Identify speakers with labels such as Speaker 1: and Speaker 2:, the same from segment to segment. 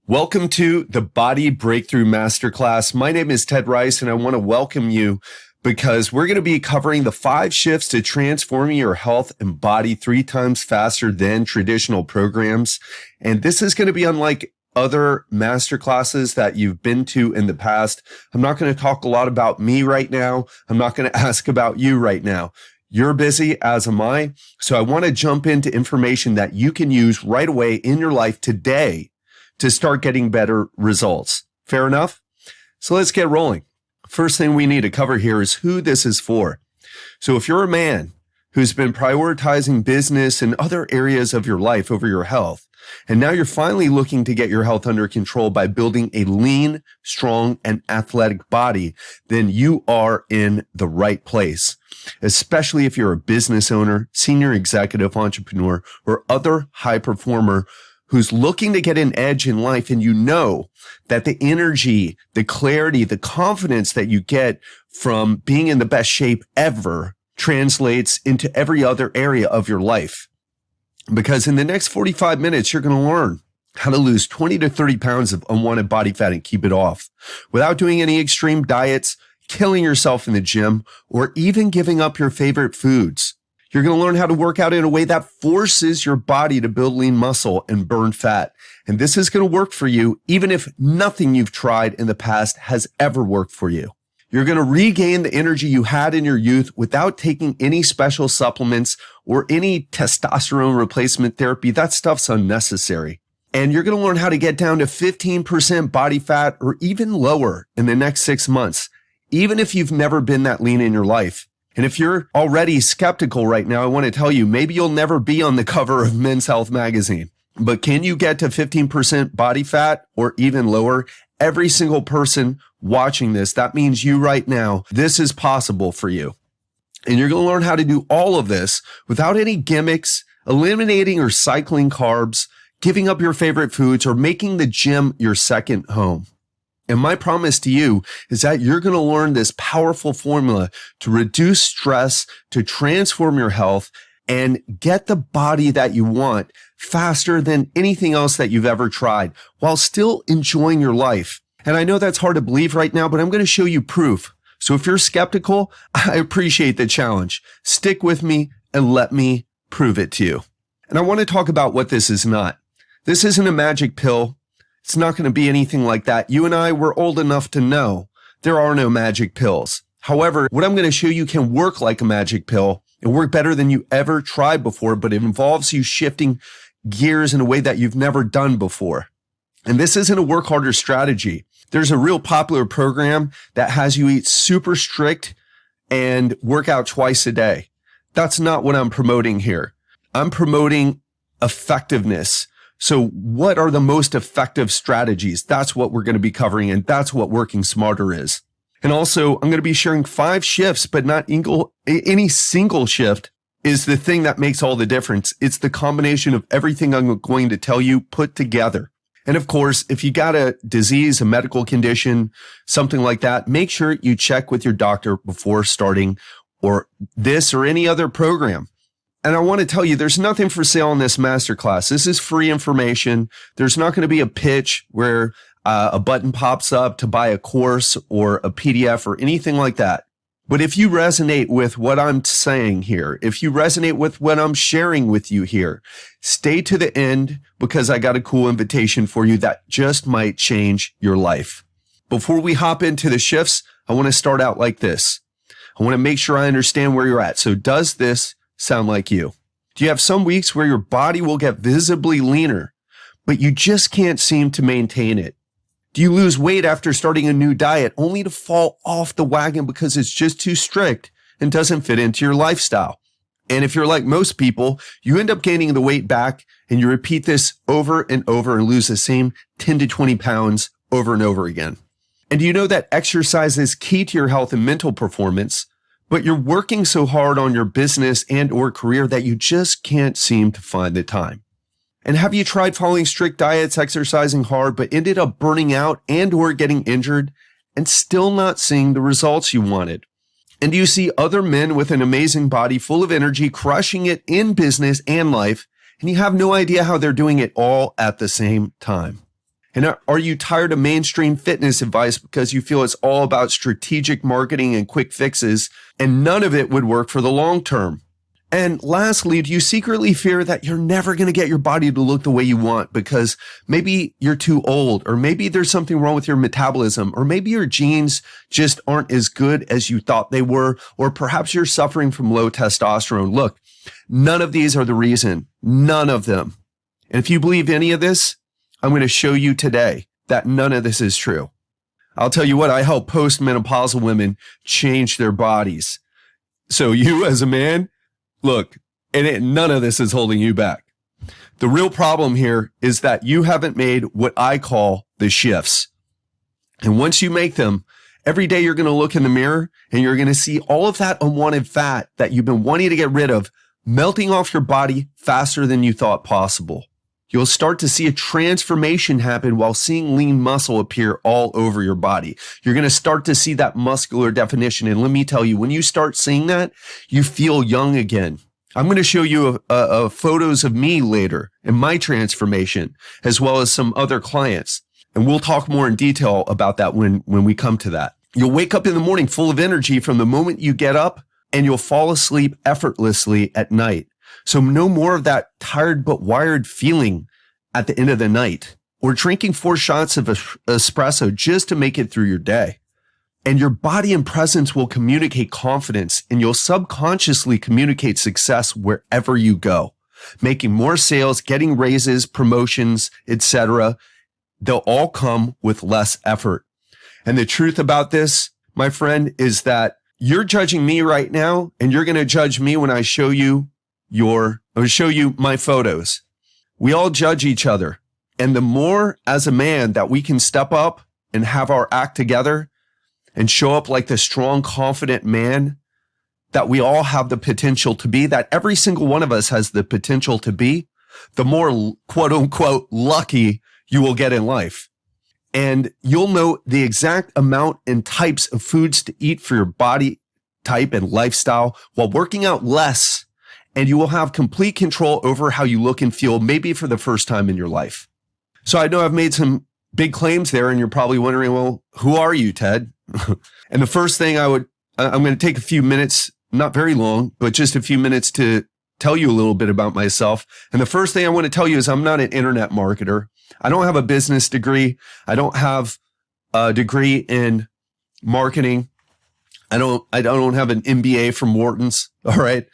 Speaker 1: Welcome to the Body Breakthrough Masterclass. My name is Ted Rice, and I want to welcome you because we're going to be covering the 5 shifts to transforming your health and body 3 times faster than traditional programs. And this is going to be unlike other masterclasses that you've been to in the past. I'm not going to talk a lot about me right now. I'm not going to ask about you right now. You're busy, as am I. So I want to jump into information that you can use right away in your life today to start getting better results. Fair enough? So let's get rolling. First thing we need to cover here is who this is for. So if you're a man who's been prioritizing business and other areas of your life over your health, and now you're finally looking to get your health under control by building a lean, strong, and athletic body, then you are in the right place. Especially if you're a business owner, senior executive entrepreneur, or other high performer who's looking to get an edge in life, and you know that the energy, the clarity, the confidence that you get from being in the best shape ever translates into every other area of your life. Because in the next 45 minutes, you're going to learn how to lose 20 to 30 pounds of unwanted body fat and keep it off without doing any extreme diets, killing yourself in the gym, or even giving up your favorite foods. You're going to learn how to work out in a way that forces your body to build lean muscle and burn fat. And this is going to work for you, even if nothing you've tried in the past has ever worked for you. You're going to regain the energy you had in your youth without taking any special supplements or any testosterone replacement therapy. That stuff's unnecessary. And you're going to learn how to get down to 15% body fat or even lower in the next 6 months, even if you've never been that lean in your life. And if you're already skeptical right now, I want to tell you, maybe you'll never be on the cover of Men's Health magazine, but can you get to 15% body fat or even lower? Every single person watching this, that means you right now, this is possible for you. And you're going to learn how to do all of this without any gimmicks, eliminating or cycling carbs, giving up your favorite foods, or making the gym your second home. And my promise to you is that you're going to learn this powerful formula to reduce stress, to transform your health, and get the body that you want faster than anything else that you've ever tried while still enjoying your life. And I know that's hard to believe right now, but I'm going to show you proof. So if you're skeptical, I appreciate the challenge. Stick with me and let me prove it to you. And I want to talk about what this is not. This isn't a magic pill. It's not going to be anything like that. You and I were old enough to know there are no magic pills. However, what I'm going to show you can work like a magic pill and work better than you ever tried before, but it involves you shifting gears in a way that you've never done before. And this isn't a work harder strategy. There's a real popular program that has you eat super strict and work out twice a day. That's not what I'm promoting here. I'm promoting effectiveness. So what are the most effective strategies? That's what we're going to be covering, and that's what working smarter is. And also, I'm going to be sharing 5 shifts, but not any single shift is the thing that makes all the difference. It's the combination of everything I'm going to tell you put together. And of course, if you got a disease, a medical condition, something like that, make sure you check with your doctor before starting or this or any other program. And I want to tell you, there's nothing for sale in this masterclass. This is free information. There's not going to be a pitch where a button pops up to buy a course or a PDF or anything like that. But if you resonate with what I'm saying here, if you resonate with what I'm sharing with you here, stay to the end because I got a cool invitation for you that just might change your life. Before we hop into the shifts, I want to start out like this. I want to make sure I understand where you're at. So does this sound like you? Do you have some weeks where your body will get visibly leaner, but you just can't seem to maintain it? Do you lose weight after starting a new diet only to fall off the wagon because it's just too strict and doesn't fit into your lifestyle? And if you're like most people, you end up gaining the weight back and you repeat this over and over and lose the same 10 to 20 pounds over and over again. And do you know that exercise is key to your health and mental performance, but you're working so hard on your business and or career that you just can't seem to find the time? And have you tried following strict diets, exercising hard, but ended up burning out and or getting injured and still not seeing the results you wanted? And do you see other men with an amazing body full of energy, crushing it in business and life, and you have no idea how they're doing it all at the same time? And are you tired of mainstream fitness advice because you feel it's all about strategic marketing and quick fixes, and none of it would work for the long term? And lastly, do you secretly fear that you're never going to get your body to look the way you want because maybe you're too old, or maybe there's something wrong with your metabolism, or maybe your genes just aren't as good as you thought they were, or perhaps you're suffering from low testosterone? Look, none of these are the reason. None of them. And if you believe any of this, I'm going to show you today that none of this is true. I'll tell you what, I help postmenopausal women change their bodies. So you as a man, look, none of this is holding you back. The real problem here is that you haven't made what I call the shifts. And once you make them, every day you're going to look in the mirror and you're going to see all of that unwanted fat that you've been wanting to get rid of melting off your body faster than you thought possible. You'll start to see a transformation happen while seeing lean muscle appear all over your body. You're going to start to see that muscular definition. And let me tell you, when you start seeing that, you feel young again. I'm going to show you photos of me later and my transformation, as well as some other clients. And we'll talk more in detail about that when we come to that. You'll wake up in the morning full of energy from the moment you get up, and you'll fall asleep effortlessly at night. So no more of that tired but wired feeling at the end of the night, or drinking 4 shots of espresso just to make it through your day. And your body and presence will communicate confidence, and you'll subconsciously communicate success wherever you go, making more sales, getting raises, promotions, etc. They'll all come with less effort. And the truth about this, my friend, is that you're judging me right now, and you're going to judge me when I show you my photos. We all judge each other. And the more as a man that we can step up and have our act together and show up like the strong, confident man that we all have the potential to be, that every single one of us has the potential to be, the more quote unquote lucky you will get in life. And you'll know the exact amount and types of foods to eat for your body type and lifestyle while working out less. And you will have complete control over how you look and feel, maybe for the first time in your life. So I know I've made some big claims there, and you're probably wondering, well, who are you, Ted? And the first thing I'm going to take a few minutes, not very long, but just a few minutes to tell you a little bit about myself. And the first thing I want to tell you is I'm not an internet marketer. I don't have a business degree. I don't have a degree in marketing. I don't have an MBA from Wharton's. All right.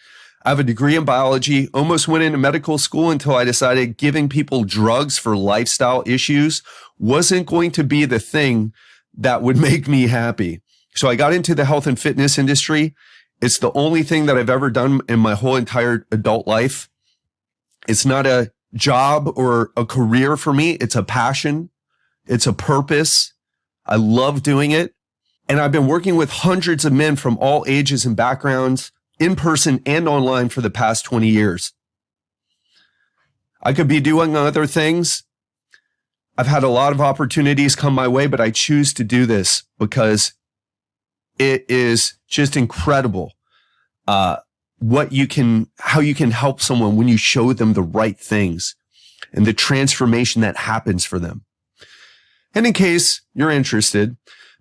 Speaker 1: I have a degree in biology, almost went into medical school until I decided giving people drugs for lifestyle issues wasn't going to be the thing that would make me happy. So I got into the health and fitness industry. It's the only thing that I've ever done in my whole entire adult life. It's not a job or a career for me. It's a passion. It's a purpose. I love doing it. And I've been working with hundreds of men from all ages and backgrounds, in person and online, for the past 20 years. I could be doing other things. I've had a lot of opportunities come my way, but I choose to do this because it is just incredible how you can help someone when you show them the right things and the transformation that happens for them. And in case you're interested,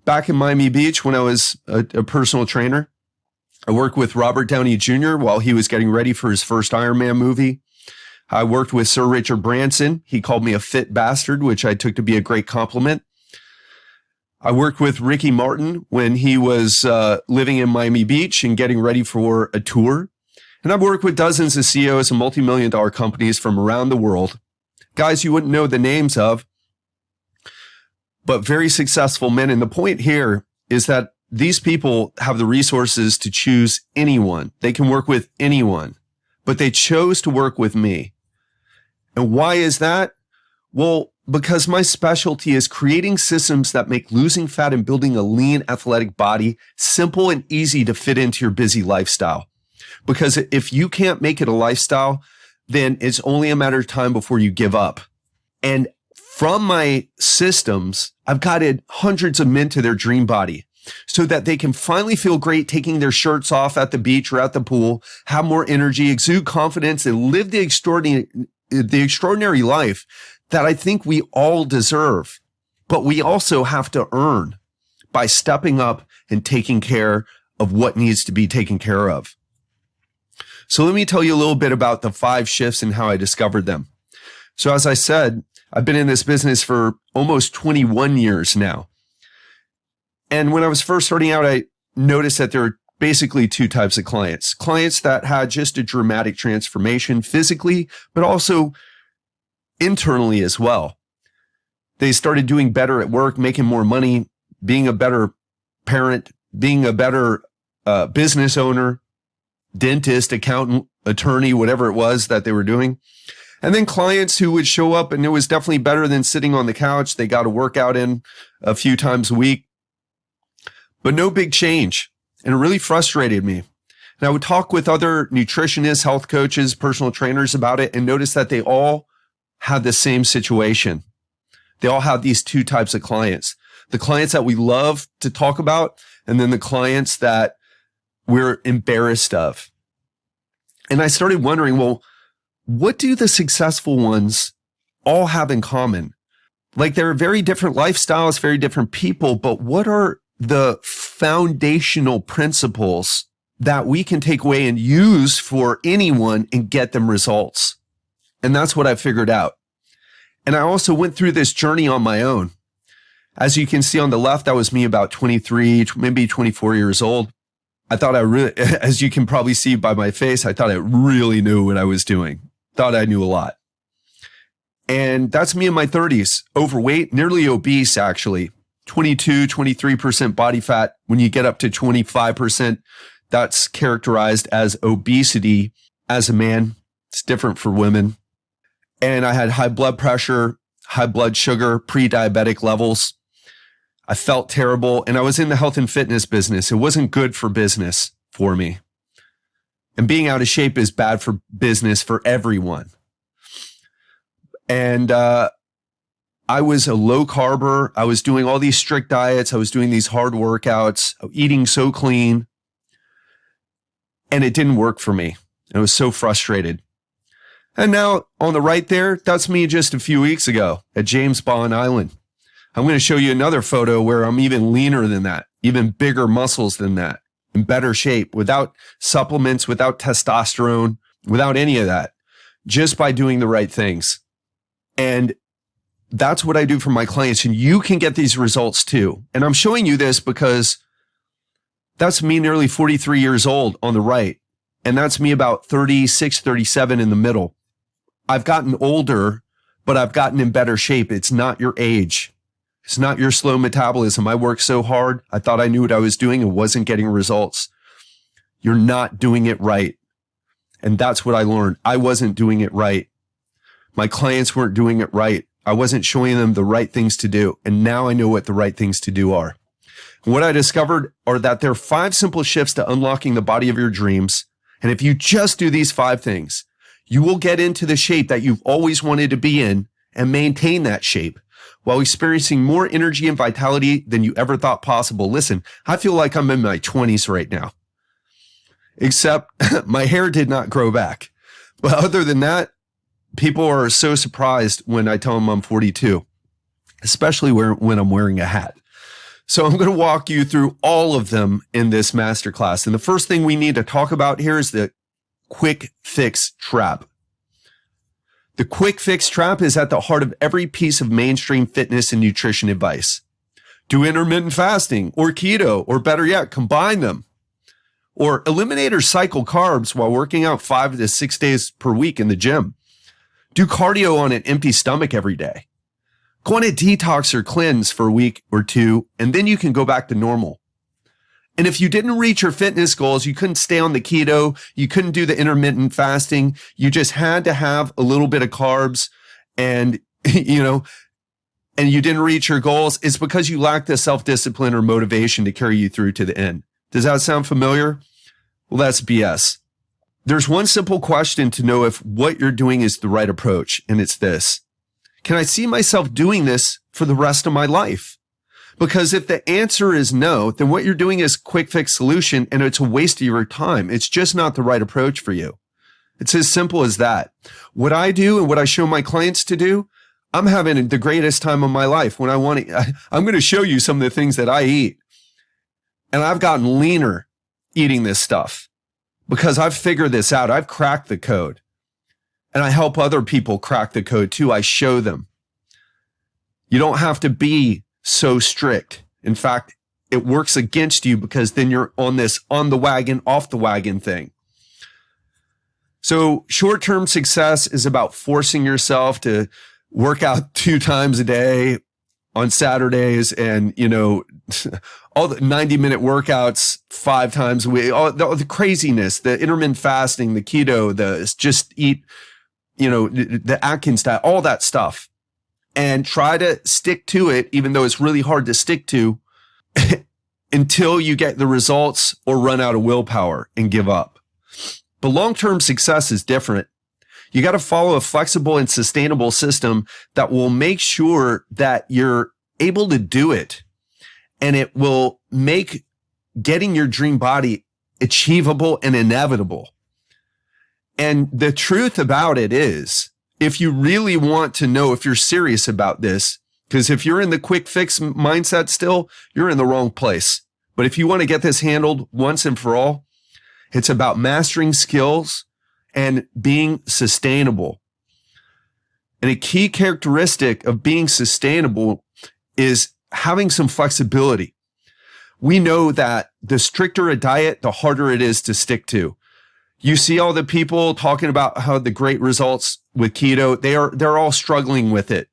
Speaker 1: back in Miami Beach when I was a personal trainer, I worked with Robert Downey Jr. while he was getting ready for his first Iron Man movie. I worked with Sir Richard Branson. He called me a fit bastard, which I took to be a great compliment. I worked with Ricky Martin when he was living in Miami Beach and getting ready for a tour. And I've worked with dozens of CEOs of multi-million-dollar companies from around the world. Guys you wouldn't know the names of, but very successful men. And the point here is that these people have the resources to choose anyone. They can work with anyone, but they chose to work with me. And why is that? Well, because my specialty is creating systems that make losing fat and building a lean, athletic body simple and easy to fit into your busy lifestyle. Because if you can't make it a lifestyle, then it's only a matter of time before you give up. And from my systems, I've guided hundreds of men to their dream body so that they can finally feel great taking their shirts off at the beach or at the pool, have more energy, exude confidence, and live the extraordinary life that I think we all deserve, but we also have to earn by stepping up and taking care of what needs to be taken care of. So let me tell you a little bit about the 5 shifts and how I discovered them. So as I said, I've been in this business for almost 21 years now. And when I was first starting out, I noticed that there are basically 2 types of clients. Clients that had just a dramatic transformation physically, but also internally as well. They started doing better at work, making more money, being a better parent, being a better business owner, dentist, accountant, attorney, whatever it was that they were doing. And then clients who would show up and it was definitely better than sitting on the couch. They got a workout in a few times a week, but no big change. And it really frustrated me. And I would talk with other nutritionists, health coaches, personal trainers about it and notice that they all had the same situation. They all have these 2 types of clients. The clients that we love to talk about, and then the clients that we're embarrassed of. And I started wondering, well, what do the successful ones all have in common? Like they're very different lifestyles, very different people, but what are the foundational principles that we can take away and use for anyone and get them results? And that's what I figured out. And I also went through this journey on my own. As you can see on the left, that was me about 23, maybe 24 years old. I thought I really, as you can probably see by my face, I thought I really knew what I was doing. Thought I knew a lot. And that's me in my 30s, overweight, nearly obese, actually. 22, 23% body fat. When you get up to 25%, that's characterized as obesity as a man. It's different for women. And I had high blood pressure, high blood sugar, pre-diabetic levels. I felt terrible. And I was in the health and fitness business. It wasn't good for business for me. And being out of shape is bad for business for everyone. And I was a low carber. I was doing all these strict diets. I was doing these hard workouts, eating so clean. And it didn't work for me. I was so frustrated. And now on the right there, that's me just a few weeks ago at James Bond Island. I'm going to show you another photo where I'm even leaner than that, even bigger muscles than that, in better shape, without supplements, without testosterone, without any of that, just by doing the right things. And that's what I do for my clients. And you can get these results too. And I'm showing you this because that's me nearly 43 years old on the right. And that's me about 36, 37 in the middle. I've gotten older, but I've gotten in better shape. It's not your age. It's not your slow metabolism. I worked so hard. I thought I knew what I was doing and wasn't getting results. You're not doing it right. And that's what I learned. I wasn't doing it right. My clients weren't doing it right. I wasn't showing them the right things to do. And now I know what the right things to do are. And what I discovered are that there are 5 simple shifts to unlocking the body of your dreams. And if you just do these 5 things, you will get into the shape that you've always wanted to be in and maintain that shape while experiencing more energy and vitality than you ever thought possible. Listen, I feel like I'm in my 20s right now, except my hair did not grow back. But other than that, people are so surprised when I tell them I'm 42, especially when I'm wearing a hat. So I'm going to walk you through all of them in this masterclass. And the first thing we need to talk about here is the quick fix trap. The quick fix trap is at the heart of every piece of mainstream fitness and nutrition advice. Do intermittent fasting or keto, or better yet, combine them. Or eliminate or cycle carbs while working out 5 to 6 days per week in the gym. Do cardio on an empty stomach every day. Go on a detox or cleanse for a week or 2, and then you can go back to normal. And if you didn't reach your fitness goals, you couldn't stay on the keto, you couldn't do the intermittent fasting, you just had to have a little bit of carbs and, and you didn't reach your goals, it's because you lacked the self-discipline or motivation to carry you through to the end. Does that sound familiar? Well, that's BS. There's one simple question to know if what you're doing is the right approach, and it's this. Can I see myself doing this for the rest of my life? Because if the answer is no, then what you're doing is quick fix solution and it's a waste of your time. It's just not the right approach for you. It's as simple as that. What I do and what I show my clients to do, I'm having the greatest time of my life when I'm going to show you some of the things that I eat. And I've gotten leaner eating this stuff because I've figured this out. I've cracked the code, and I help other people crack the code too. I show them. You don't have to be so strict. In fact, it works against you because then you're on this on the wagon, off the wagon thing. So short-term success is about forcing yourself to work out 2 times a day on Saturdays and, all the 90-minute workouts 5 times a week, all the craziness, the intermittent fasting, the keto, the just eat, the Atkins diet, all that stuff. And try to stick to it, even though it's really hard to stick to, until you get the results or run out of willpower and give up. But long-term success is different. You got to follow a flexible and sustainable system that will make sure that you're able to do it. And it will make getting your dream body achievable and inevitable. And the truth about it is, if you really want to know if you're serious about this, because if you're in the quick fix mindset still, you're in the wrong place. But if you want to get this handled once and for all, it's about mastering skills and being sustainable. And a key characteristic of being sustainable is having some flexibility. We know that the stricter a diet, the harder it is to stick to. You see all the people talking about how the great results with keto, they're all struggling with it.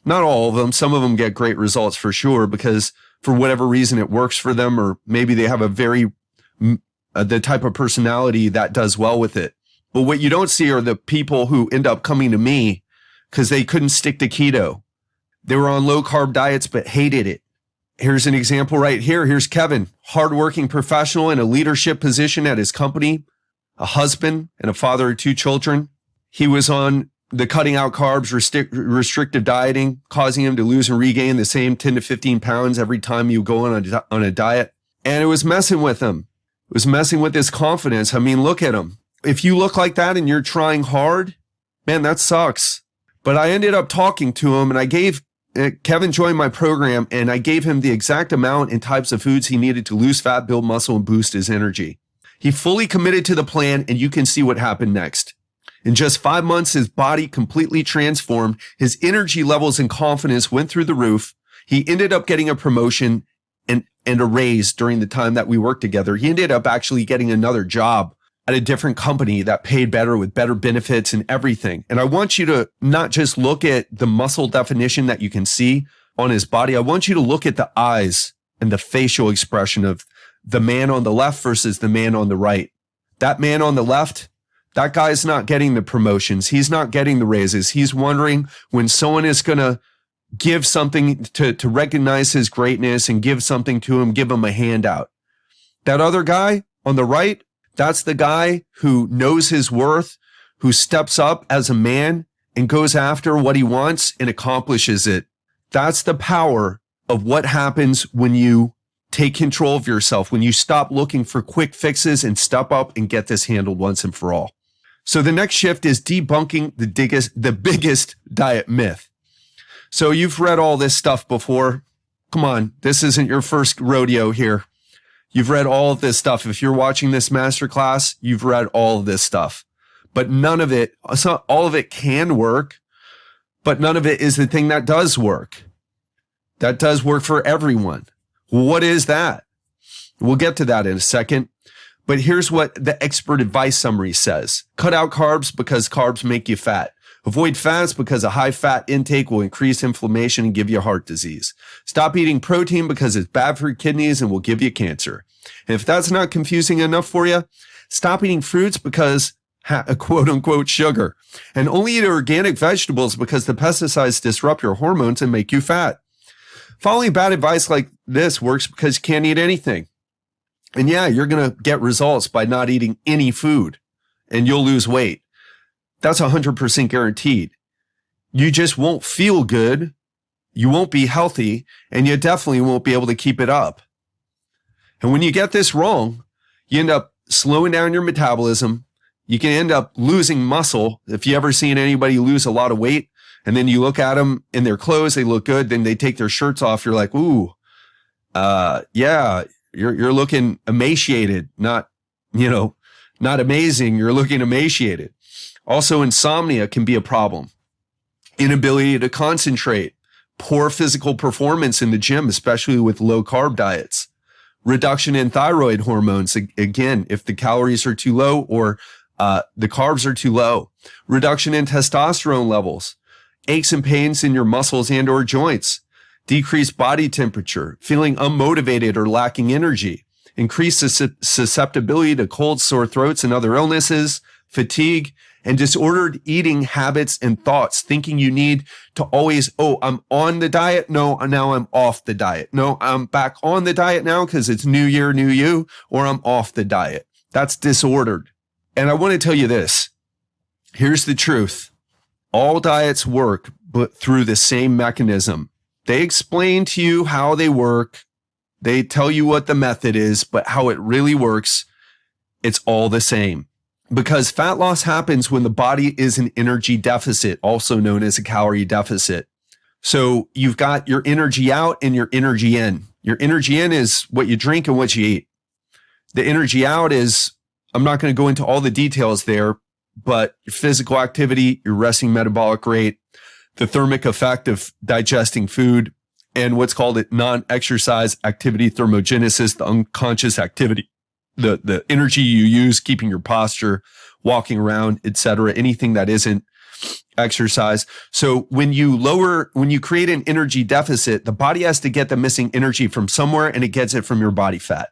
Speaker 1: Not all of them. Some of them get great results for sure because for whatever reason it works for them, or maybe they have the type of personality that does well with it. But what you don't see are the people who end up coming to me because they couldn't stick to keto. They were on low carb diets, but hated it. Here's an example right here. Here's Kevin, hardworking professional in a leadership position at his company, a husband and a father of 2 children. He was on the cutting out carbs, restrictive dieting, causing him to lose and regain the same 10 to 15 pounds every time you go on a diet. And it was messing with him. It was messing with his confidence. I mean, look at him. If you look like that and you're trying hard, man, that sucks. But I ended up talking to him, and I gave Kevin joined my program, and I gave him the exact amount and types of foods he needed to lose fat, build muscle, and boost his energy. He fully committed to the plan, and you can see what happened next. In just 5 months, his body completely transformed. His energy levels and confidence went through the roof. He ended up getting a promotion and a raise during the time that we worked together. He ended up actually getting another job at a different company that paid better with better benefits and everything. And I want you to not just look at the muscle definition that you can see on his body. I want you to look at the eyes and the facial expression of the man on the left versus the man on the right. That man on the left, that guy's not getting the promotions. He's not getting the raises. He's wondering when someone is going to give something to recognize his greatness and give something to him, give him a handout. That other guy on the right, that's the guy who knows his worth, who steps up as a man and goes after what he wants and accomplishes it. That's the power of what happens when you take control of yourself, when you stop looking for quick fixes and step up and get this handled once and for all. So the next shift is debunking the biggest diet myth. So you've read all this stuff before. Come on, this isn't your first rodeo here. You've read all of this stuff. If you're watching this masterclass, you've read all of this stuff. But none of it, all of it can work, but none of it is the thing that does work. That does work for everyone. What is that? We'll get to that in a second. But here's what the expert advice summary says. Cut out carbs because carbs make you fat. Avoid fats because a high fat intake will increase inflammation and give you heart disease. Stop eating protein because it's bad for your kidneys and will give you cancer. And if that's not confusing enough for you, stop eating fruits because quote unquote sugar, and only eat organic vegetables because the pesticides disrupt your hormones and make you fat. Following bad advice like this works because you can't eat anything. And yeah, you're going to get results by not eating any food and you'll lose weight. That's 100% guaranteed. You just won't feel good. You won't be healthy, and you definitely won't be able to keep it up. And when you get this wrong, you end up slowing down your metabolism. You can end up losing muscle. If you ever seen anybody lose a lot of weight And then you look at them in their clothes, they look good. Then they take their shirts off. You're like, ooh, yeah, you're looking emaciated, not amazing. You're looking emaciated. Also, insomnia can be a problem. Inability to concentrate, poor physical performance in the gym, especially with low carb diets, reduction in thyroid hormones. Again, if the calories are too low or the carbs are too low, reduction in testosterone levels, aches and pains in your muscles and or joints, decreased body temperature, feeling unmotivated or lacking energy, increased susceptibility to colds, sore throats, and other illnesses, fatigue, and disordered eating habits and thoughts, thinking you need to always, I'm on the diet. No, now I'm off the diet. No, I'm back on the diet now because it's new year, new you, or I'm off the diet. That's disordered. And I want to tell you this. Here's the truth. All diets work, but through the same mechanism. They explain to you how they work. They tell you what the method is, but how it really works, it's all the same. Because fat loss happens when the body is in energy deficit, also known as a calorie deficit. So you've got your energy out and your energy in. Your energy in is what you drink and what you eat. The energy out is, I'm not going to go into all the details there, but your physical activity, your resting metabolic rate, the thermic effect of digesting food, and what's called non-exercise activity thermogenesis, the unconscious activity. The energy you use, keeping your posture, walking around, etc., anything that isn't exercise. So when you create an energy deficit, the body has to get the missing energy from somewhere, and it gets it from your body fat.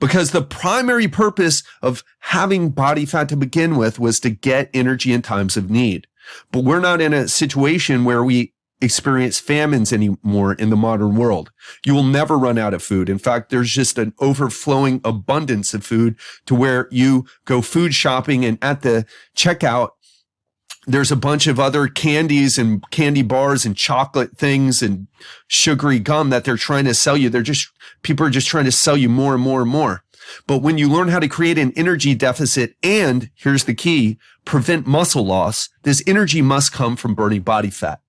Speaker 1: Because the primary purpose of having body fat to begin with was to get energy in times of need. But we're not in a situation where we experience famines anymore in the modern world. You will never run out of food. In fact, there's just an overflowing abundance of food to where you go food shopping, and at the checkout, there's a bunch of other candies and candy bars and chocolate things and sugary gum that they're trying to sell you. People are just trying to sell you more and more and more. But when you learn how to create an energy deficit and, here's the key, prevent muscle loss, this energy must come from burning body fat.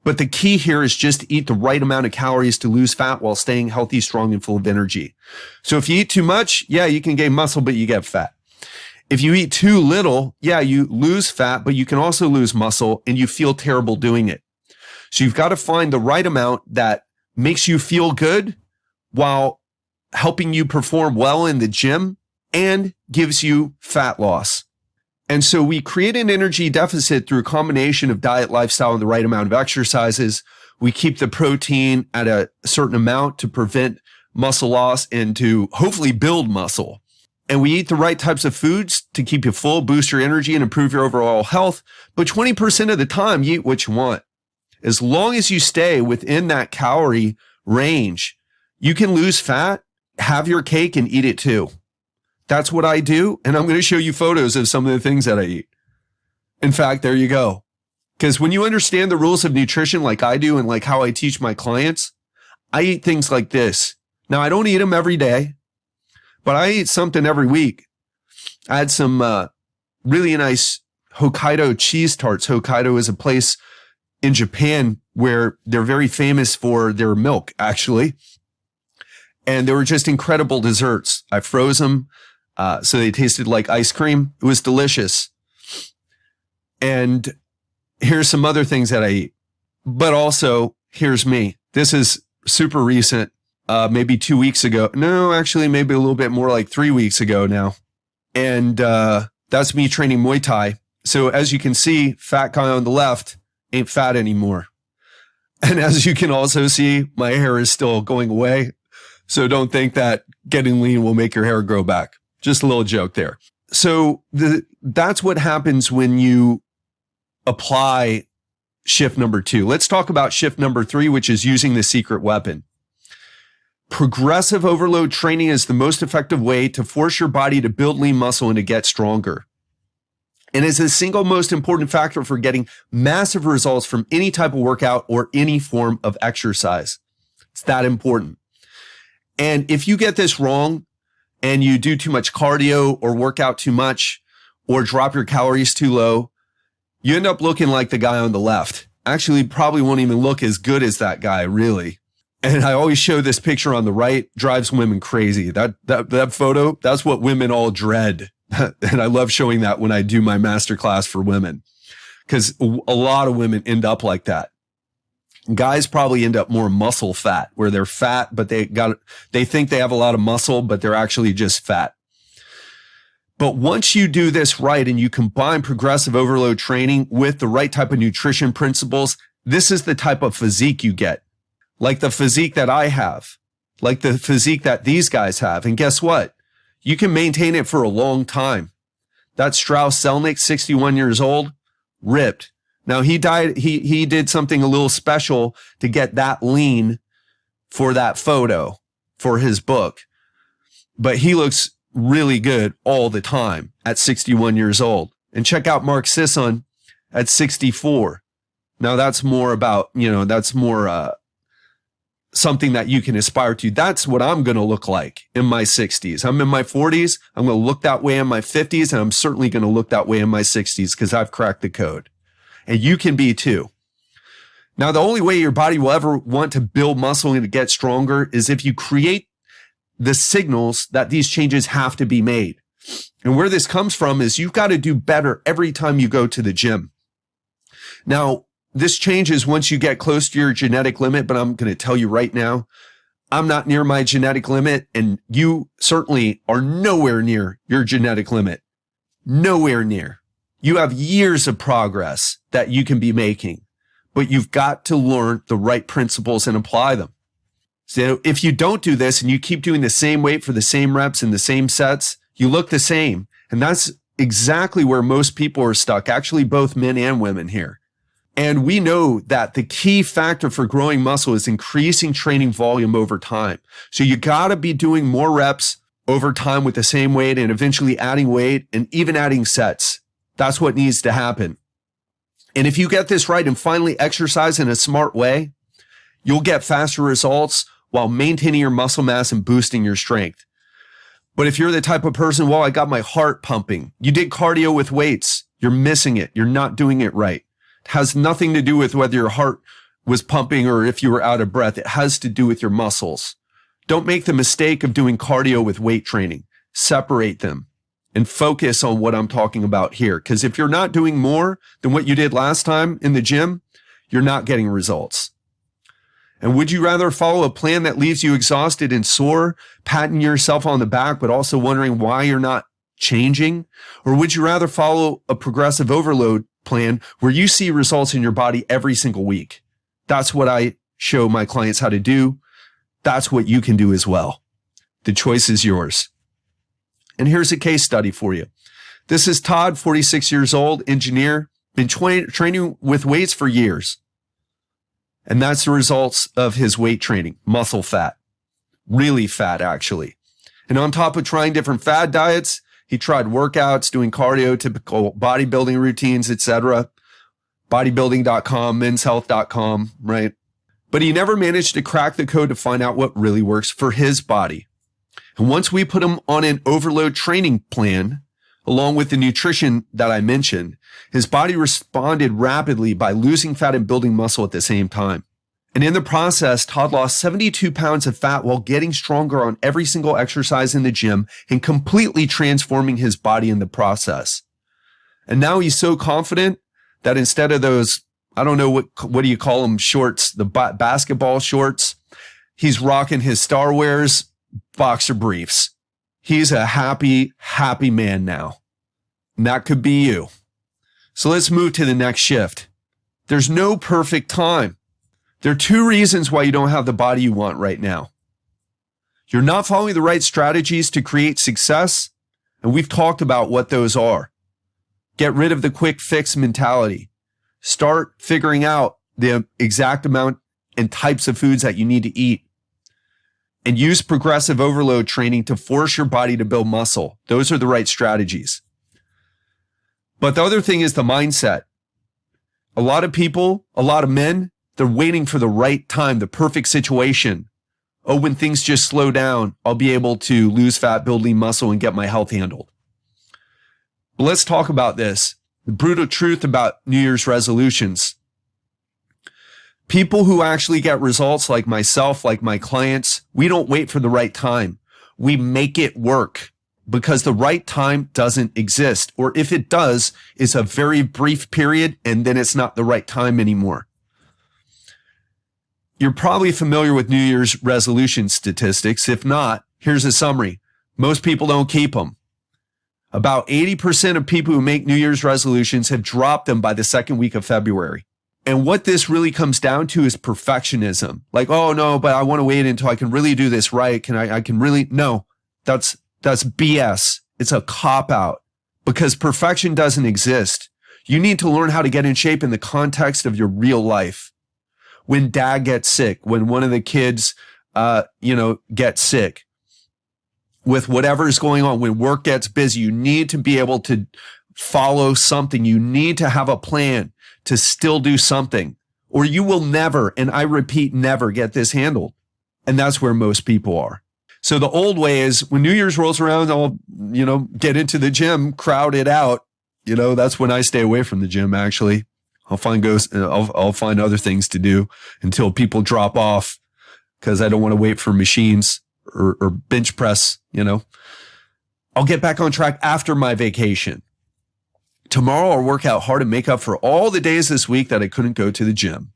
Speaker 1: But the key here is just to eat the right amount of calories to lose fat while staying healthy, strong, and full of energy. So if you eat too much, yeah, you can gain muscle, but you get fat. If you eat too little, yeah, you lose fat, but you can also lose muscle, and you feel terrible doing it. So you've got to find the right amount that makes you feel good while helping you perform well in the gym and gives you fat loss. And so we create an energy deficit through a combination of diet, lifestyle, and the right amount of exercises. We keep the protein at a certain amount to prevent muscle loss and to hopefully build muscle. And we eat the right types of foods to keep you full, boost your energy, and improve your overall health. But 20% of the time, you eat what you want. As long as you stay within that calorie range, you can lose fat, have your cake, and eat it too. That's what I do. And I'm going to show you photos of some of the things that I eat. In fact, there you go. Because when you understand the rules of nutrition like I do and like how I teach my clients, I eat things like this. Now, I don't eat them every day, but I eat something every week. I had some really nice Hokkaido cheese tarts. Hokkaido is a place in Japan where they're very famous for their milk, actually. And they were just incredible desserts. I froze them. So they tasted like ice cream. It was delicious. And here's some other things that I eat. But also, here's me. This is super recent, maybe 2 weeks ago. No, actually, maybe a little bit more, like 3 weeks ago now. And that's me training Muay Thai. So as you can see, fat guy on the left ain't fat anymore. And as you can also see, my hair is still going away. So don't think that getting lean will make your hair grow back. Just a little joke there. So that's what happens when you apply shift number 2. Let's talk about shift number 3, which is using the secret weapon. Progressive overload training is the most effective way to force your body to build lean muscle and to get stronger. And is the single most important factor for getting massive results from any type of workout or any form of exercise. It's that important. And if you get this wrong and you do too much cardio or work out too much or drop your calories too low, you end up looking like the guy on the left. Actually, probably won't even look as good as that guy, really. And I always show this picture on the right, drives women crazy. That photo, that's what women all dread. And I love showing that when I do my masterclass for women, because a lot of women end up like that. Guys probably end up more muscle fat, where they're fat, but they think they have a lot of muscle, but they're actually just fat. But once you do this right and you combine progressive overload training with the right type of nutrition principles, this is the type of physique you get. Like the physique that I have, like the physique that these guys have. And guess what? You can maintain it for a long time. That Strauss Zelnick, 61 years old, ripped. Now he died, he did something a little special to get that lean for that photo, for his book. But he looks really good all the time at 61 years old. And check out Mark Sisson at 64. Now that's more about, that's more something that you can aspire to. That's what I'm going to look like in my 60s. I'm in my 40s. I'm going to look that way in my 50s. And I'm certainly going to look that way in my 60s because I've cracked the code. And you can be too. Now, the only way your body will ever want to build muscle and to get stronger is if you create the signals that these changes have to be made. And where this comes from is you've got to do better every time you go to the gym. Now, this changes once you get close to your genetic limit, but I'm going to tell you right now, I'm not near my genetic limit, and you certainly are nowhere near your genetic limit. Nowhere near. You have years of progress that you can be making, but you've got to learn the right principles and apply them. So if you don't do this and you keep doing the same weight for the same reps and the same sets, you look the same. And that's exactly where most people are stuck, actually both men and women here. And we know that the key factor for growing muscle is increasing training volume over time. So you got to be doing more reps over time with the same weight and eventually adding weight and even adding sets. That's what needs to happen. And if you get this right and finally exercise in a smart way, you'll get faster results while maintaining your muscle mass and boosting your strength. But if you're the type of person, well, I got my heart pumping. You did cardio with weights. You're missing it. You're not doing it right. It has nothing to do with whether your heart was pumping or if you were out of breath. It has to do with your muscles. Don't make the mistake of doing cardio with weight training. Separate them and focus on what I'm talking about here. Because if you're not doing more than what you did last time in the gym, you're not getting results. And would you rather follow a plan that leaves you exhausted and sore, patting yourself on the back, but also wondering why you're not changing? Or would you rather follow a progressive overload plan where you see results in your body every single week? That's what I show my clients how to do. That's what you can do as well. The choice is yours. And here's a case study for you. This is Todd, 46 years old, engineer, been training with weights for years. And that's the results of his weight training, muscle fat, really fat actually. And on top of trying different fad diets, he tried workouts, doing cardio, typical bodybuilding routines, etc. Bodybuilding.com, menshealth.com, right? But he never managed to crack the code to find out what really works for his body. And once we put him on an overload training plan, along with the nutrition that I mentioned, his body responded rapidly by losing fat and building muscle at the same time. And in the process, Todd lost 72 pounds of fat while getting stronger on every single exercise in the gym and completely transforming his body in the process. And now he's so confident that instead of those, I don't know, what do you call them, shorts, the basketball shorts, he's rocking his Star Wars boxer briefs. He's a happy, happy man now. And that could be you. So let's move to the next shift. There's no perfect time. There are two reasons why you don't have the body you want right now. You're not following the right strategies to create success, and we've talked about what those are. Get rid of the quick fix mentality. Start figuring out the exact amount and types of foods that you need to eat. And use progressive overload training to force your body to build muscle. Those are the right strategies. But the other thing is the mindset. A lot of people, a lot of men, they're waiting for the right time, the perfect situation. Oh, when things just slow down, I'll be able to lose fat, build lean muscle, and get my health handled. But let's talk about this. The brutal truth about New Year's resolutions. People who actually get results like myself, like my clients, we don't wait for the right time. We make it work because the right time doesn't exist. Or if it does, it's a very brief period and then it's not the right time anymore. You're probably familiar with New Year's resolution statistics. If not, here's a summary. Most people don't keep them. About 80% of people who make New Year's resolutions have dropped them by the second week of February. And what this really comes down to is perfectionism. Like, oh no, but I want to wait until I can really do this right. No, that's BS. It's a cop out because perfection doesn't exist. You need to learn how to get in shape in the context of your real life. When dad gets sick, when one of the kids, gets sick, with whatever is going on, when work gets busy, you need to be able to follow something. You need to have a plan to still do something, or you will never, and I repeat, never get this handled. And that's where most people are. So the old way is when New Year's rolls around, I'll, get into the gym, crowd it out. That's when I stay away from the gym, actually. I'll find other things to do until people drop off because I don't want to wait for machines or bench press, I'll get back on track after my vacation. Tomorrow I'll work out hard and make up for all the days this week that I couldn't go to the gym.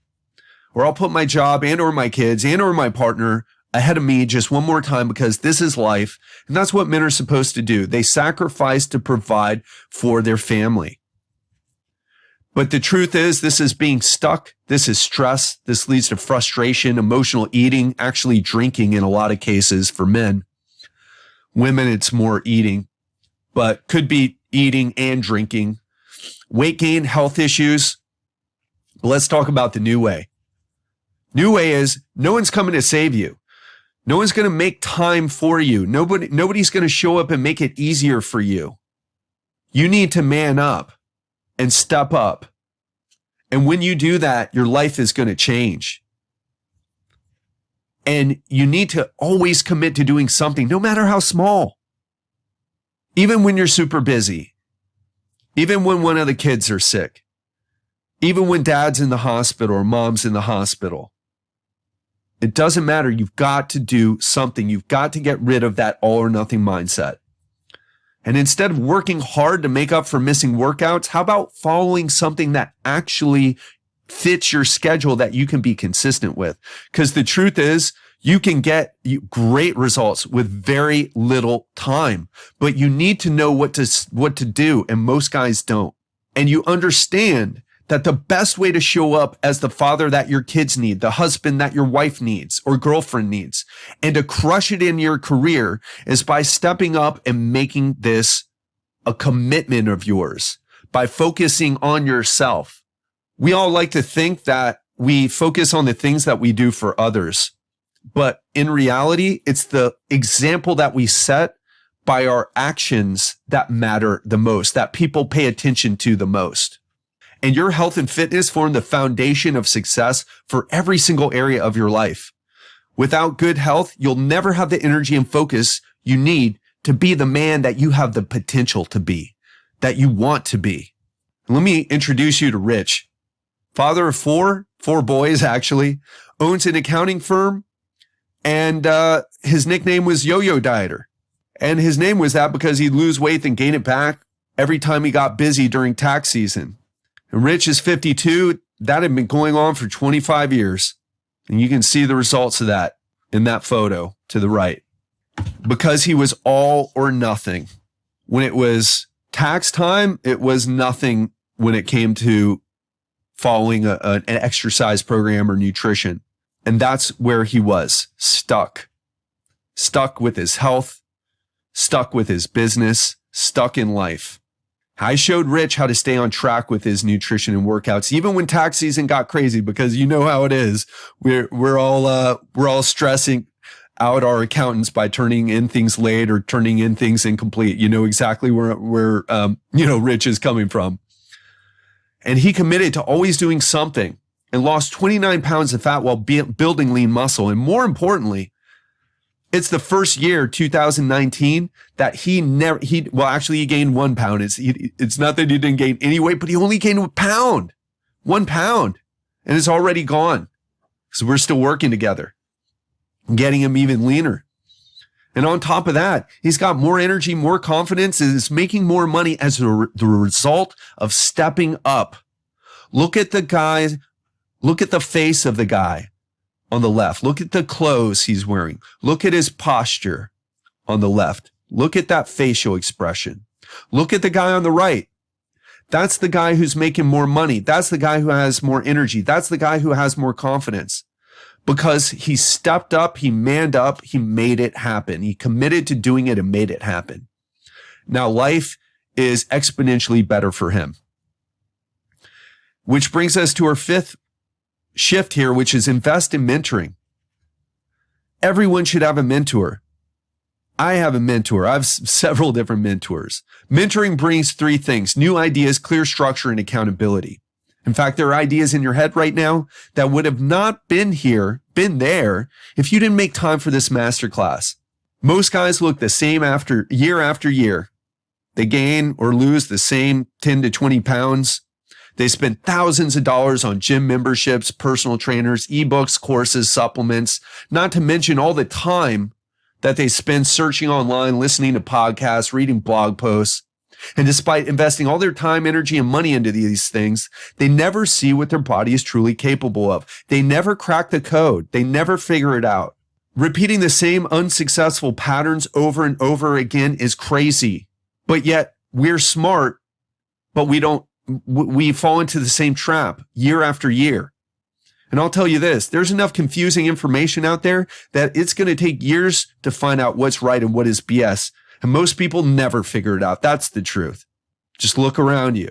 Speaker 1: Or I'll put my job and or my kids and or my partner ahead of me just one more time because this is life. And that's what men are supposed to do. They sacrifice to provide for their family. But the truth is, this is being stuck. This is stress. This leads to frustration, emotional eating, actually drinking in a lot of cases for men. Women, it's more eating, but could be eating and drinking. Weight gain, health issues. Let's talk about the new way. New way is no one's coming to save you. No one's going to make time for you. Nobody's going to show up and make it easier for you. You need to man up and step up. And when you do that, your life is going to change. And you need to always commit to doing something, no matter how small. Even when you're super busy. Even when one of the kids are sick. Even when dad's in the hospital or mom's in the hospital. It doesn't matter. You've got to do something. You've got to get rid of that all or nothing mindset. And instead of working hard to make up for missing workouts, how about following something that actually fits your schedule that you can be consistent with? Because the truth is, you can get great results with very little time, but you need to know what to do. And most guys don't. And you understand that the best way to show up as the father that your kids need, the husband that your wife needs or girlfriend needs, and to crush it in your career is by stepping up and making this a commitment of yours, by focusing on yourself. We all like to think that we focus on the things that we do for others, but in reality, it's the example that we set by our actions that matter the most, that people pay attention to the most. And your health and fitness form the foundation of success for every single area of your life. Without good health, you'll never have the energy and focus you need to be the man that you have the potential to be, that you want to be. Let me introduce you to Rich. Father of four boys actually, owns an accounting firm, and his nickname was Yo-Yo Dieter. And his name was that because he'd lose weight and gain it back every time he got busy during tax season. And Rich is 52. That had been going on for 25 years. And you can see the results of that in that photo to the right. Because he was all or nothing. When it was tax time, it was nothing when it came to following an exercise program or nutrition. And that's where he was, stuck. Stuck with his health, stuck with his business, stuck in life. I showed Rich how to stay on track with his nutrition and workouts, even when tax season got crazy, because you know how it is. We're all stressing out our accountants by turning in things late or turning in things incomplete. You know exactly where Rich is coming from. And he committed to always doing something and lost 29 pounds of fat while building lean muscle. And more importantly, It's the first year, 2019, that he gained 1 pound. It's not that he didn't gain any weight, but he only gained a pound, 1 pound, and it's already gone. So we're still working together, getting him even leaner. And on top of that, he's got more energy, more confidence, and is making more money as the result of stepping up. Look at the guy, look at the face of the guy on the left. Look at the clothes he's wearing. Look at his posture on the left. Look at that facial expression. Look at the guy on the right. That's the guy who's making more money. That's the guy who has more energy. That's the guy who has more confidence because he stepped up, he manned up, he made it happen. He committed to doing it and made it happen. Now life is exponentially better for him. Which brings us to our fifth shift here, which is invest in mentoring. Everyone should have a mentor. I have a mentor. I have several different mentors. Mentoring brings three things: new ideas, clear structure, and accountability. In fact, there are ideas in your head right now that would have not been there, if you didn't make time for this masterclass. Most guys look the same after year. They gain or lose the same 10 to 20 pounds. They spend thousands of dollars on gym memberships, personal trainers, ebooks, courses, supplements, not to mention all the time that they spend searching online, listening to podcasts, reading blog posts. And despite investing all their time, energy, and money into these things, they never see what their body is truly capable of. They never crack the code. They never figure it out. Repeating the same unsuccessful patterns over and over again is crazy. But yet we're smart, but we fall into the same trap year after year. And I'll tell you this, there's enough confusing information out there that it's going to take years to find out what's right and what is BS. And most people never figure it out. That's the truth. Just look around you.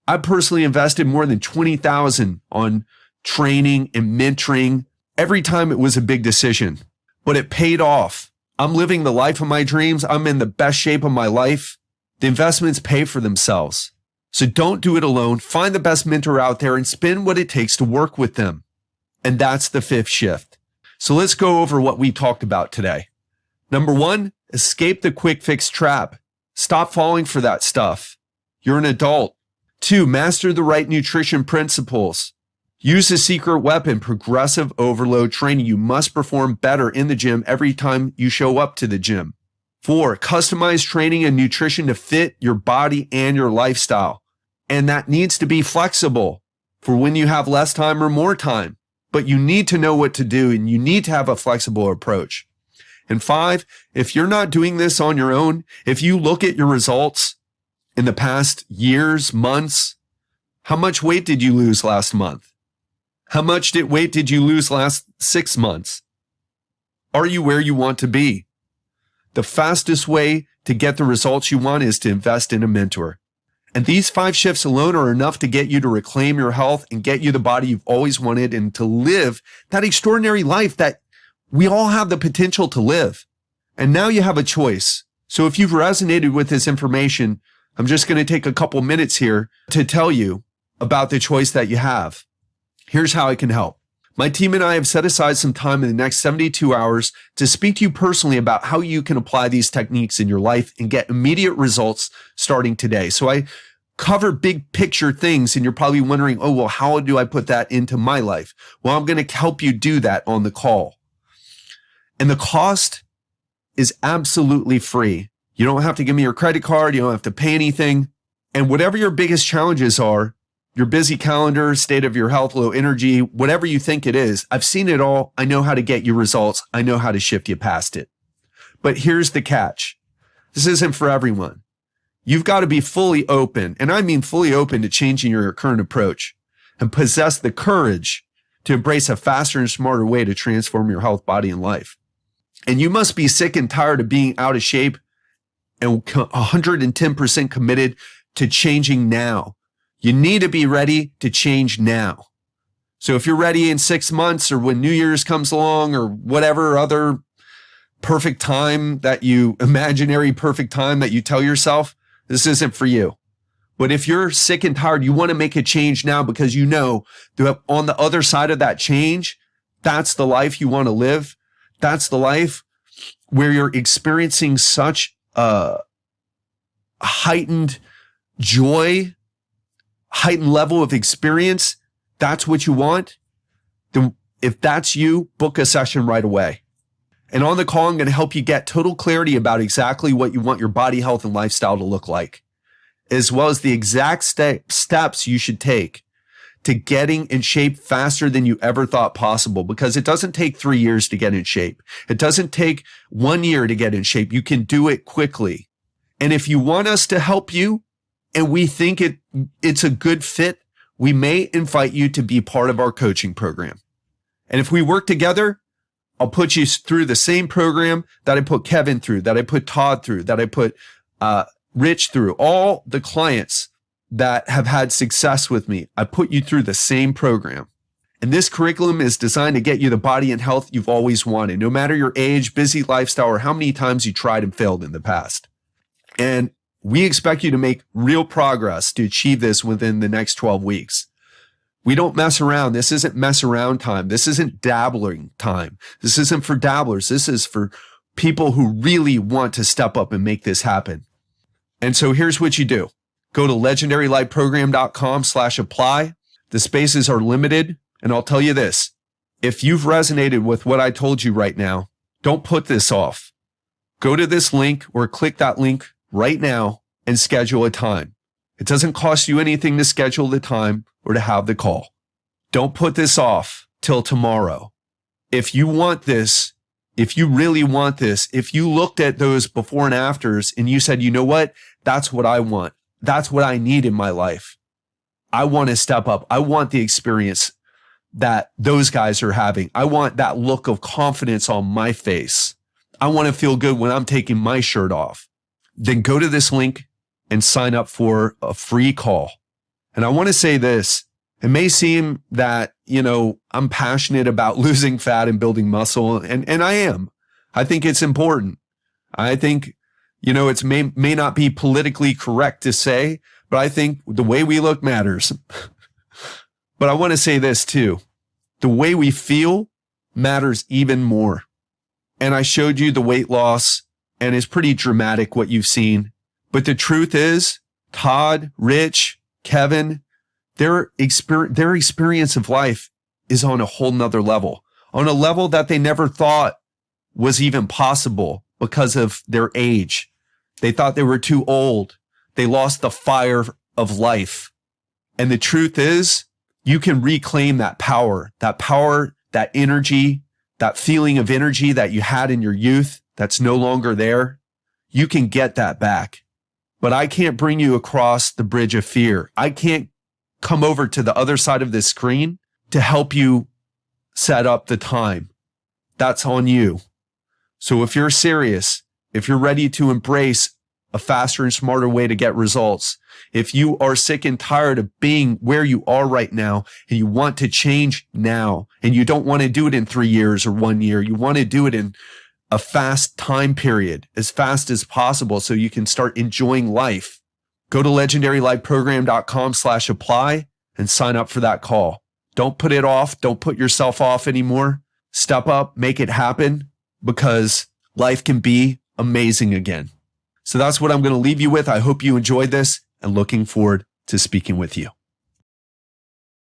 Speaker 1: I personally invested more than $20,000 on training and mentoring every time it was a big decision, but it paid off. I'm living the life of my dreams. I'm in the best shape of my life. The investments pay for themselves. So don't do it alone. Find the best mentor out there and spend what it takes to work with them. And that's the fifth shift. So let's go over what we talked about today. Number one, escape the quick fix trap. Stop falling for that stuff. You're an adult. 2, master the right nutrition principles. Use the secret weapon, progressive overload training. You must perform better in the gym every time you show up to the gym. 4, customize training and nutrition to fit your body and your lifestyle. And that needs to be flexible for when you have less time or more time. But you need to know what to do and you need to have a flexible approach. And 5, if you're not doing this on your own, if you look at your results in the past years, months, how much weight did you lose last month? How much weight did you lose last 6 months? Are you where you want to be? The fastest way to get the results you want is to invest in a mentor. And these 5 shifts alone are enough to get you to reclaim your health and get you the body you've always wanted and to live that extraordinary life that we all have the potential to live. And now you have a choice. So if you've resonated with this information, I'm just going to take a couple minutes here to tell you about the choice that you have. Here's how I can help. My team and I have set aside some time in the next 72 hours to speak to you personally about how you can apply these techniques in your life and get immediate results starting today. So I cover big picture things and you're probably wondering, oh, well, how do I put that into my life? Well, I'm going to help you do that on the call. And the cost is absolutely free. You don't have to give me your credit card. You don't have to pay anything. And whatever your biggest challenges are, your busy calendar, state of your health, low energy, whatever you think it is, I've seen it all. I know how to get you results. I know how to shift you past it. But here's the catch. This isn't for everyone. You've got to be fully open, and I mean fully open to changing your current approach and possess the courage to embrace a faster and smarter way to transform your health, body, and life. And you must be sick and tired of being out of shape and 110% committed to changing now. You need to be ready to change now. So if you're ready in 6 months or when New Year's comes along or whatever other perfect time imaginary perfect time that you tell yourself, this isn't for you. But if you're sick and tired, you want to make a change now because you know that on the other side of that change, that's the life you want to live. That's the life where you're experiencing such heightened joy, heightened level of experience, that's what you want, then if that's you, book a session right away. And on the call, I'm going to help you get total clarity about exactly what you want your body, health, and lifestyle to look like, as well as the exact steps you should take to getting in shape faster than you ever thought possible, because it doesn't take 3 years to get in shape. It doesn't take 1 year to get in shape. You can do it quickly. And if you want us to help you and we think it's a good fit, we may invite you to be part of our coaching program. And if we work together, I'll put you through the same program that I put Kevin through, that I put Todd through, that I put Rich through, all the clients that have had success with me. I put you through the same program. And this curriculum is designed to get you the body and health you've always wanted, no matter your age, busy lifestyle, or how many times you tried and failed in the past. And we expect you to make real progress to achieve this within the next 12 weeks. We don't mess around. This isn't mess around time. This isn't dabbling time. This isn't for dabblers. This is for people who really want to step up and make this happen. And so here's what you do. Go to legendarylifeprogram.com/apply. The spaces are limited. And I'll tell you this, if you've resonated with what I told you right now, don't put this off. Go to this link or click that link right now and schedule a time. It doesn't cost you anything to schedule the time or to have the call. Don't put this off till tomorrow. If you want this, if you really want this, if you looked at those before and afters and you said, you know what, that's what I want. That's what I need in my life. I want to step up. I want the experience that those guys are having. I want that look of confidence on my face. I want to feel good when I'm taking my shirt off. Then go to this link and sign up for a free call. And I want to say this, it may seem that, I'm passionate about losing fat and building muscle, and I am. I think it's important. I think, it may not be politically correct to say, but I think the way we look matters. But I want to say this too. The way we feel matters even more. And I showed you the weight loss, and it's pretty dramatic what you've seen. But the truth is, Todd, Rich, Kevin, their experience of life is on a whole nother level, on a level that they never thought was even possible because of their age. They thought they were too old. They lost the fire of life. And the truth is, you can reclaim that power, that energy, that feeling of energy that you had in your youth that's no longer there. You can get that back. But I can't bring you across the bridge of fear. I can't come over to the other side of this screen to help you set up the time. That's on you. So if you're serious, if you're ready to embrace a faster and smarter way to get results, if you are sick and tired of being where you are right now and you want to change now, and you don't want to do it in 3 years or 1 year, you want to do it in a fast time period, as fast as possible so you can start enjoying life, go to legendarylifeprogram.com/apply and sign up for that call. Don't put it off. Don't put yourself off anymore. Step up, make it happen, because life can be amazing again. So that's what I'm going to leave you with. I hope you enjoyed this and looking forward to speaking with you.